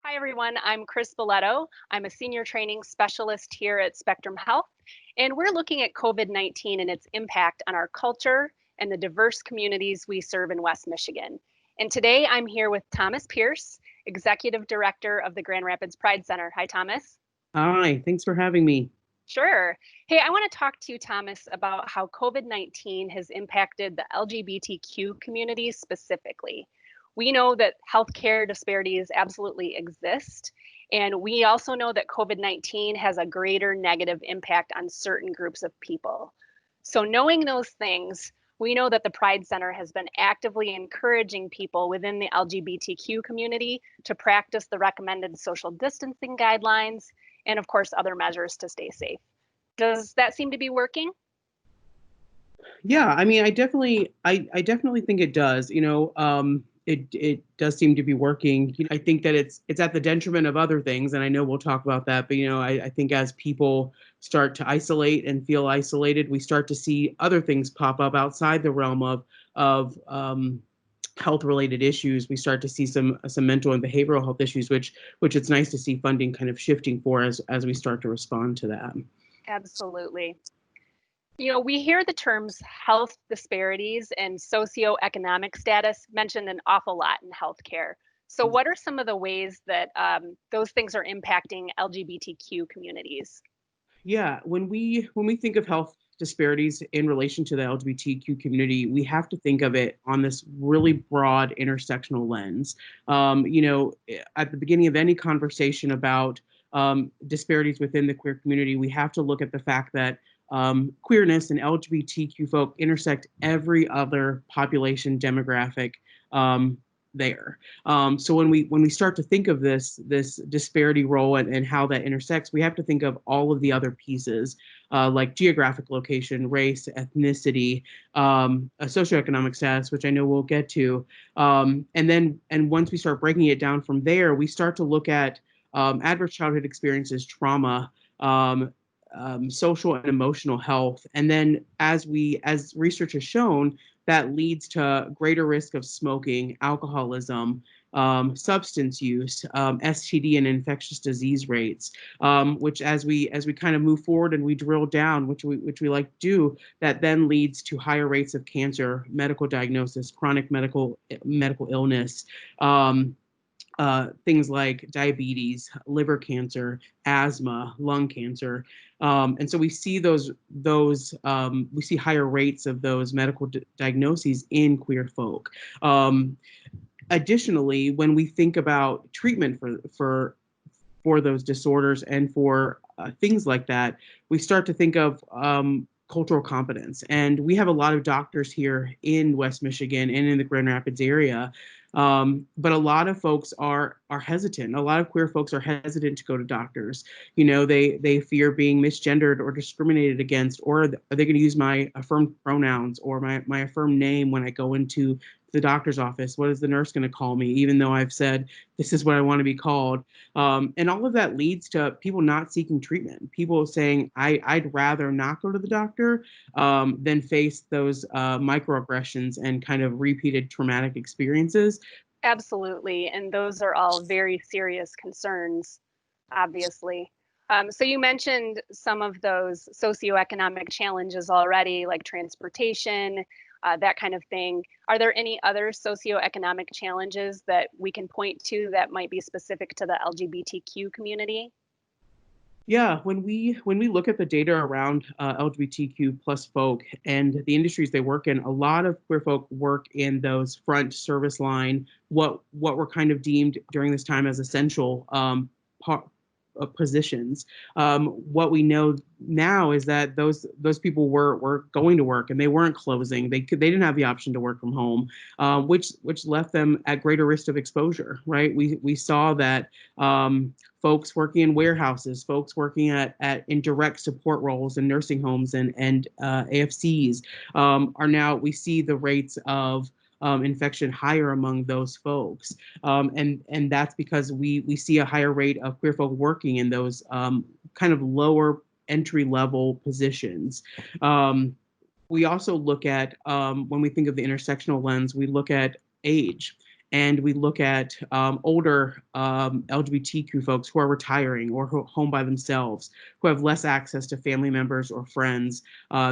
Hi, everyone. I'm Chris Balletto. I'm a senior training specialist here at Spectrum Health, and we're looking at COVID-19 and its impact on our culture and the diverse communities we serve in West Michigan. And today I'm here with Thomas Pierce, Executive Director of the Grand Rapids Pride Center. Hi, Thomas. Hi, thanks for having me. Sure. Hey, I want to talk to you, Thomas, about how COVID-19 has impacted the LGBTQ community specifically. We know that healthcare disparities absolutely exist, and we also know that COVID-19 has a greater negative impact on certain groups of people. So, knowing those things, we know that the Pride Center has been actively encouraging people within the LGBTQ community to practice the recommended social distancing guidelines and, of course, other measures to stay safe. Does that seem to be working? Yeah, I mean, I definitely think it does. It does seem to be working. I think that it's at the detriment of other things, and I know we'll talk about that. But I think as people start to isolate and feel isolated, we start to see other things pop up outside the realm of health-related issues. We start to see some mental and behavioral health issues, which it's nice to see funding kind of shifting for as we start to respond to that. Absolutely. We hear the terms health disparities and socioeconomic status mentioned an awful lot in healthcare. So, what are some of the ways that those things are impacting LGBTQ communities? Yeah, when we think of health disparities in relation to the LGBTQ community, we have to think of it on this really broad intersectional lens. At the beginning of any conversation about disparities within the queer community, we have to look at the fact that queerness and LGBTQ folk intersect every other population demographic there. So when we start to think of this disparity role and how that intersects, we have to think of all of the other pieces like geographic location, race, ethnicity, a socioeconomic status, which I know we'll get to, and once we start breaking it down from there, we start to look at adverse childhood experiences, trauma. Social and emotional health. And then as research has shown, that leads to greater risk of smoking, alcoholism, substance use, STD and infectious disease rates, which as we kind of move forward and we drill down, which we like to do, that then leads to higher rates of cancer, medical diagnosis, chronic medical illness, things like diabetes, liver cancer, asthma, lung cancer, and so we see we see higher rates of those medical diagnoses in queer folk. Additionally, when we think about treatment for those disorders and for things like that, we start to think of cultural competence. And we have a lot of doctors here in West Michigan and in the Grand Rapids area. But a lot of folks are hesitant. A lot of queer folks are hesitant to go to doctors. They fear being misgendered or discriminated against, or are they going to use my affirmed pronouns or my affirmed name when I go into the doctor's office? What is the nurse going to call me, even though I've said this is what I want to be called? And all of that leads to people not seeking treatment. People saying, I'd rather not go to the doctor than face those microaggressions and kind of repeated traumatic experiences. Absolutely. And those are all very serious concerns, obviously. So you mentioned some of those socioeconomic challenges already, like transportation, that kind of thing. Are there any other socioeconomic challenges that we can point to that might be specific to the LGBTQ community? Yeah, when we look at the data around LGBTQ plus folk and the industries they work in, a lot of queer folk work in those front service line, what were kind of deemed during this time as essential positions. What we know now is that those people were going to work and they weren't closing. They didn't have the option to work from home, which left them at greater risk of exposure. Right? We saw that. Folks working in warehouses, folks working in direct support roles in nursing homes and AFCs we see the rates of infection higher among those folks. And that's because we see a higher rate of queer folk working in those kind of lower entry level positions. We also look at, when we think of the intersectional lens, we look at age. and we look at older LGBTQ folks who are retiring or who are home by themselves, who have less access to family members or friends.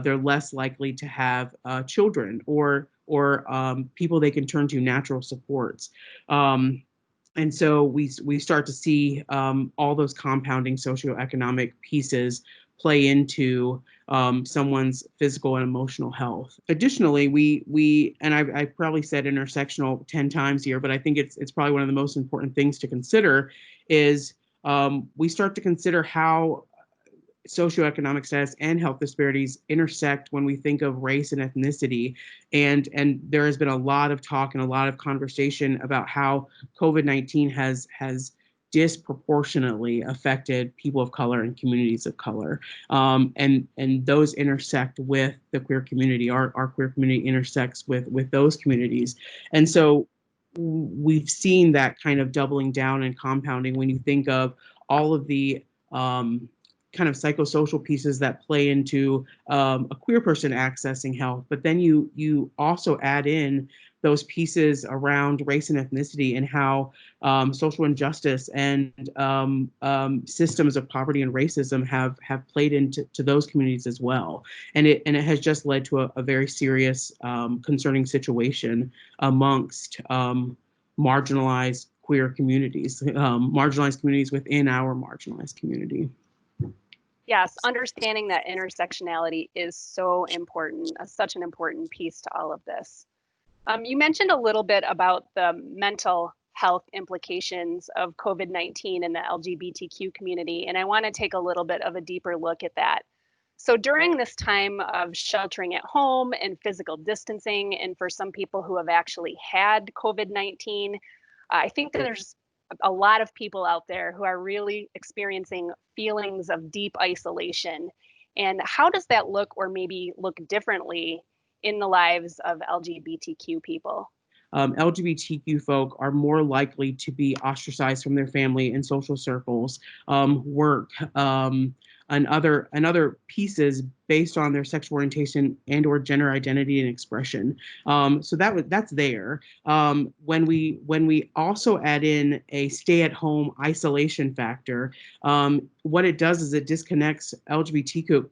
They're less likely to have children or people they can turn to, natural supports. And so we start to see all those compounding socioeconomic pieces play into someone's physical and emotional health. Additionally, we and I probably said intersectional 10 times here, but I think it's probably one of the most important things to consider is we start to consider how socioeconomic status and health disparities intersect when we think of race and ethnicity. And there has been a lot of talk and a lot of conversation about how COVID-19 has disproportionately affected people of color and communities of color. And those intersect with the queer community. Our queer community intersects with those communities. And so we've seen that kind of doubling down and compounding when you think of all of the kind of psychosocial pieces that play into a queer person accessing health, but then you also add in those pieces around race and ethnicity and how social injustice and systems of poverty and racism have played into those communities as well, and it has just led to a very serious concerning situation amongst marginalized queer communities, marginalized communities within our marginalized community. Yes, understanding that intersectionality is so important, such an important piece to all of this. You mentioned a little bit about the mental health implications of COVID-19 in the LGBTQ community, and I want to take a little bit of a deeper look at that. So during this time of sheltering at home and physical distancing, and for some people who have actually had COVID-19, I think that there's a lot of people out there who are really experiencing feelings of deep isolation. And how does that look, or maybe look differently, in the lives of LGBTQ people? LGBTQ folk are more likely to be ostracized from their family and social circles, work, and other pieces based on their sexual orientation and or gender identity and expression. So that's there. When we also add in a stay-at-home isolation factor, what it does is it disconnects LGBTQ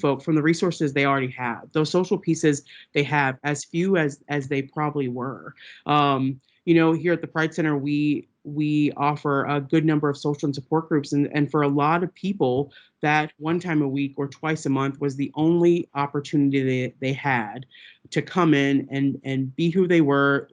folk from the resources they already have. Those social pieces they have, as few as they probably were. Here at the Pride Center, we offer a good number of social and support groups, and for a lot of people, that one time a week or twice a month was the only opportunity they had to come in and be who they were.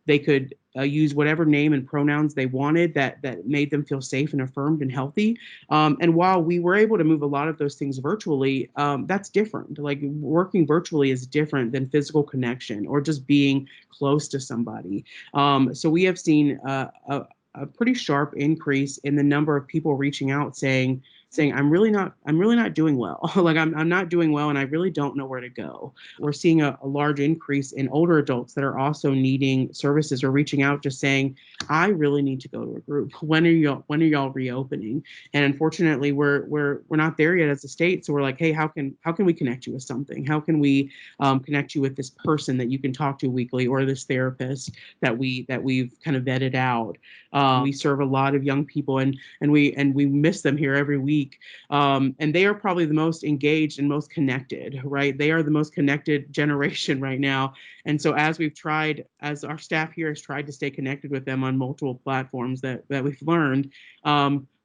They could use whatever name and pronouns they wanted that made them feel safe and affirmed and healthy. And while we were able to move a lot of those things virtually, that's different. Like, working virtually is different than physical connection or just being close to somebody. So we have seen a pretty sharp increase in the number of people reaching out saying, I'm really not doing well. Like, I'm not doing well, and I really don't know where to go. We're seeing a large increase in older adults that are also needing services or reaching out, just saying, I really need to go to a group. When are y'all reopening? And unfortunately, we're not there yet as a state. So we're like, hey, how can we connect you with something? How can we connect you with this person that you can talk to weekly, or this therapist that we've kind of vetted out? We serve a lot of young people, and we miss them here every week. And they are probably the most engaged and most connected, right? They are the most connected generation right now. And so as our staff here has tried to stay connected with them on multiple platforms that we've learned,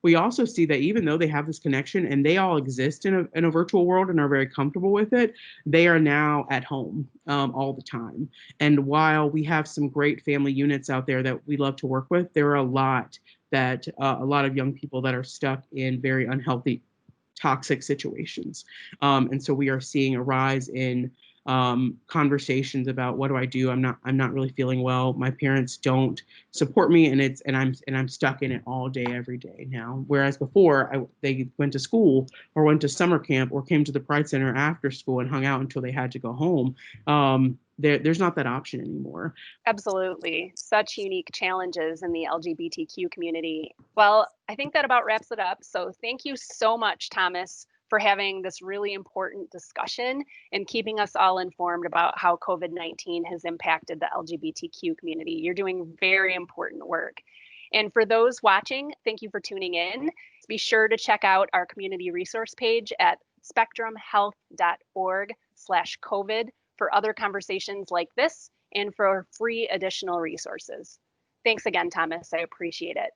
we also see that even though they have this connection and they all exist in a virtual world and are very comfortable with it, they are now at home all the time. And while we have some great family units out there that we love to work with, there are a lot of young people that are stuck in very unhealthy, toxic situations. And so we are seeing a rise in conversations about, what do I do? I'm not really feeling well. My parents don't support me, and I'm stuck in it all day, every day now. Whereas before, they went to school or went to summer camp or came to the Pride Center after school and hung out until they had to go home. There's not that option anymore. Absolutely. Such unique challenges in the LGBTQ community. Well, I think that about wraps it up. So thank you so much, Thomas, for having this really important discussion and keeping us all informed about how COVID-19 has impacted the LGBTQ community. You're doing very important work. And for those watching, thank you for tuning in. Be sure to check out our community resource page at spectrumhealth.org/COVID for other conversations like this and for free additional resources. Thanks again, Thomas. I appreciate it.